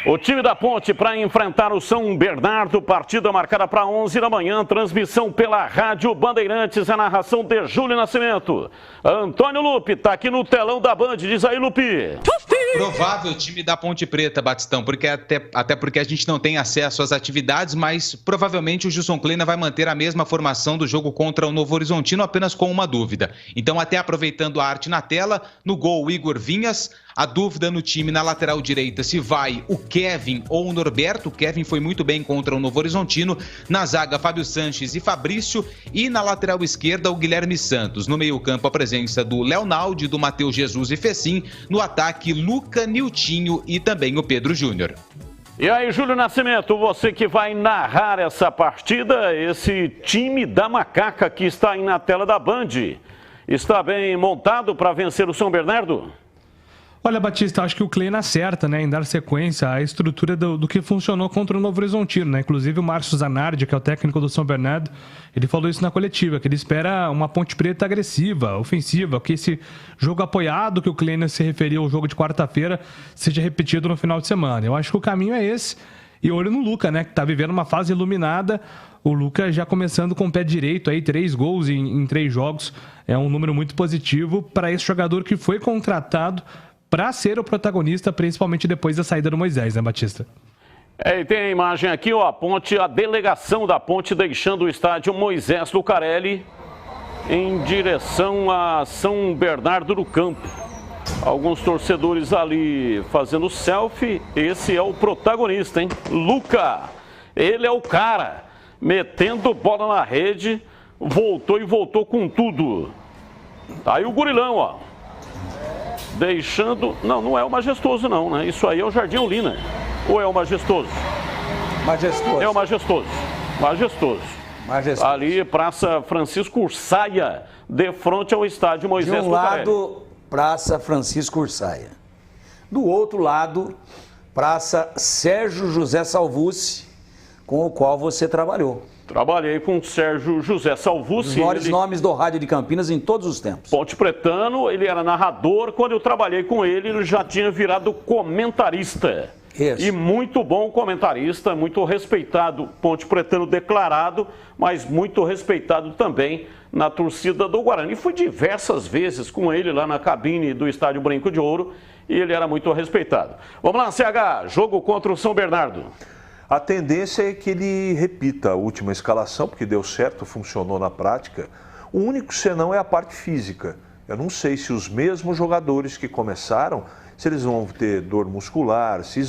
O time da Ponte para enfrentar o São Bernardo, partida marcada para 11 da manhã, transmissão pela Rádio Bandeirantes, a narração de Júlio Nascimento. Antônio Lupe está aqui no telão da Band, diz aí, Lupe. Provável time da Ponte Preta, Batistão, porque até porque a gente não tem acesso às atividades, mas provavelmente o Gilson Kleina vai manter a mesma formação do jogo contra o Novo Horizontino, apenas com uma dúvida. Então, até aproveitando a arte na tela, no gol Igor Vinhas, a dúvida no time na lateral direita se vai o Kevin ou o Norberto. O Kevin foi muito bem contra o Novo Horizontino. Na zaga, Fábio Sanches e Fabrício. E na lateral esquerda, o Guilherme Santos. No meio-campo, a presença do Leonaldi, do Matheus Jesus e Fecim. No ataque, Luca, Niltinho e também o Pedro Júnior. E aí, Júlio Nascimento, você que vai narrar essa partida, esse time da Macaca que está aí na tela da Band, está bem montado para vencer o São Bernardo? Olha, Batista, acho que o Kleina acerta, né, em dar sequência à estrutura do que funcionou contra o Novo Horizontino, né? Inclusive o Márcio Zanardi, que é o técnico do São Bernardo, ele falou isso na coletiva, que ele espera uma Ponte Preta agressiva, ofensiva, que esse jogo apoiado que o Kleina se referiu ao jogo de quarta-feira seja repetido no final de semana. Eu acho que o caminho é esse. E olho no Luca, né, que está vivendo uma fase iluminada. O Luca já começando com o pé direito, aí 3 gols em 3 jogos. É um número muito positivo para esse jogador que foi contratado para ser o protagonista, principalmente depois da saída do Moisés, né, Batista? E tem a imagem aqui, ó, a delegação da Ponte deixando o estádio Moisés Lucarelli em direção a São Bernardo do Campo. Alguns torcedores ali fazendo selfie. Esse é o protagonista, hein? Luca, ele é o cara, metendo bola na rede, voltou com tudo. Tá aí o gurilão, ó. Deixando... Não é o Majestoso não, né? Isso aí é o Jardim Olina. Ou é o Majestoso? Majestoso. É o Majestoso. Majestoso. Ali, Praça Francisco Ursaia, de frente ao estádio Moisés Lucarelli. De um lado, Praça Francisco Ursaia. Do outro lado, Praça Sérgio José Salvucci, com o qual você trabalhou. Trabalhei com o Sérgio José Salvucci. Os maiores nomes do rádio de Campinas em todos os tempos. Ponte Pretano, ele era narrador. Quando eu trabalhei com ele, ele já tinha virado comentarista. Isso. E muito bom comentarista, muito respeitado, Ponte Pretano declarado, mas muito respeitado também na torcida do Guarani. Fui diversas vezes com ele lá na cabine do Estádio Brinco de Ouro e ele era muito respeitado. Vamos lá, CH, jogo contra o São Bernardo. A tendência é que ele repita a última escalação, porque deu certo, funcionou na prática. O único senão é a parte física. Eu não sei se os mesmos jogadores que começaram, se eles vão ter dor muscular, se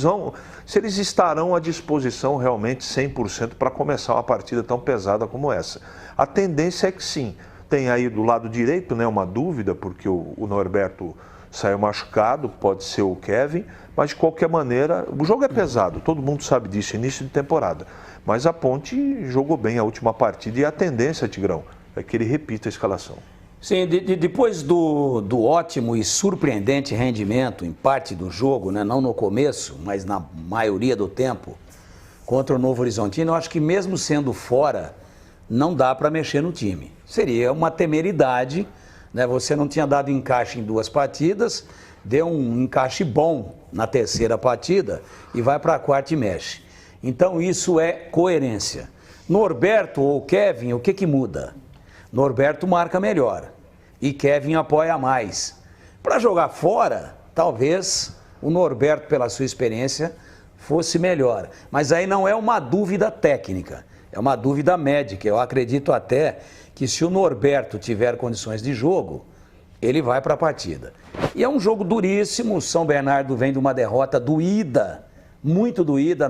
eles estarão à disposição realmente 100% para começar uma partida tão pesada como essa. A tendência é que sim. Tem aí do lado direito, né, uma dúvida, porque o Norberto saiu machucado, pode ser o Kevin, mas de qualquer maneira, o jogo é pesado, todo mundo sabe disso, início de temporada. Mas a Ponte jogou bem a última partida e a tendência, Tigrão, é que ele repita a escalação. Sim, depois do ótimo e surpreendente rendimento em parte do jogo, né, não no começo, mas na maioria do tempo, contra o Novo Horizontino, eu acho que mesmo sendo fora, não dá para mexer no time. Seria uma temeridade, né? Você não tinha dado encaixe em 2 partidas, deu um encaixe bom na terceira partida e vai para a quarta e mexe. Então isso é coerência. Norberto ou Kevin, o que muda? Norberto marca melhor e Kevin apoia mais. Para jogar fora, talvez o Norberto, pela sua experiência, fosse melhor. Mas aí não é uma dúvida técnica, é uma dúvida médica. Eu acredito até que se o Norberto tiver condições de jogo, ele vai para a partida. E é um jogo duríssimo, o São Bernardo vem de uma derrota doída, muito doída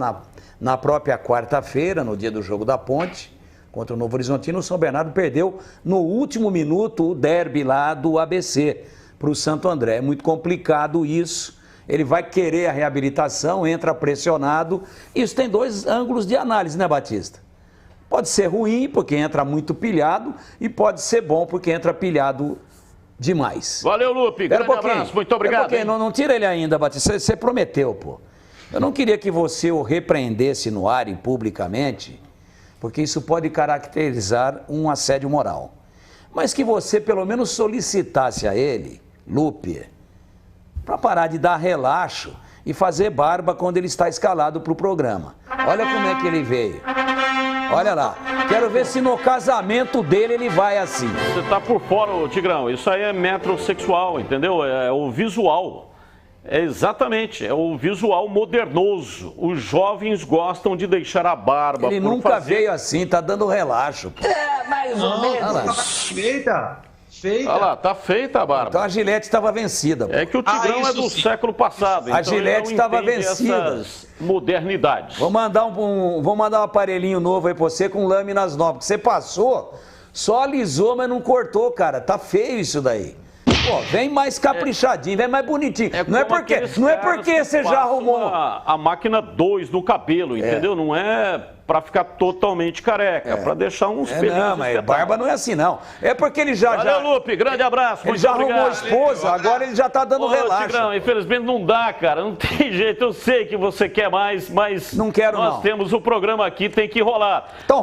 na própria quarta-feira, no dia do jogo da Ponte, contra o Novo Horizontino. O São Bernardo perdeu no último minuto o derby lá do ABC para o Santo André. É muito complicado isso, ele vai querer a reabilitação, entra pressionado. Isso tem 2 ângulos de análise, né, Batista? Pode ser ruim, porque entra muito pilhado, e pode ser bom, porque entra pilhado demais. Valeu, Lupe. Grande abraço. Muito obrigado. Não tira ele ainda, Batista. Você prometeu, pô. Eu não queria que você o repreendesse no ar e publicamente, porque isso pode caracterizar um assédio moral. Mas que você pelo menos solicitasse a ele, Lupe, para parar de dar relaxo e fazer barba quando ele está escalado para o programa. Olha como é que ele veio. Olha lá. Quero ver se no casamento dele ele vai assim. Você tá por fora, ô Tigrão. Isso aí é metrosexual, entendeu? É o visual. É exatamente, é o visual modernoso. Os jovens gostam de deixar a barba. Ele nunca veio assim, tá dando relaxo. Pô. Mais ou menos. Feita. Olha lá, tá feita a barba. Então a Gillette estava vencida. Pô. É que o Tigrão é do século passado. A então Gillette estava vencida. Essas modernidades. Vou mandar um aparelhinho novo aí pra você com lâminas novas. Que você passou, só alisou, mas não cortou, cara. Tá feio isso daí. Pô, vem mais caprichadinho, vem mais bonitinho. Não é porque você já arrumou. A máquina 2 no cabelo, entendeu? Não é pra ficar totalmente careca, é pra deixar uns pelinhos. Não, mas barba não é assim, não. É porque ele já... Valeu, Lupe, grande abraço. Ele já arrumou esposa, agora ele já tá dando relaxo. Tigrão, infelizmente não dá, cara. Não tem jeito. Eu sei que você quer mais, mas não quero, nós temos o programa aqui, tem que rolar. Então,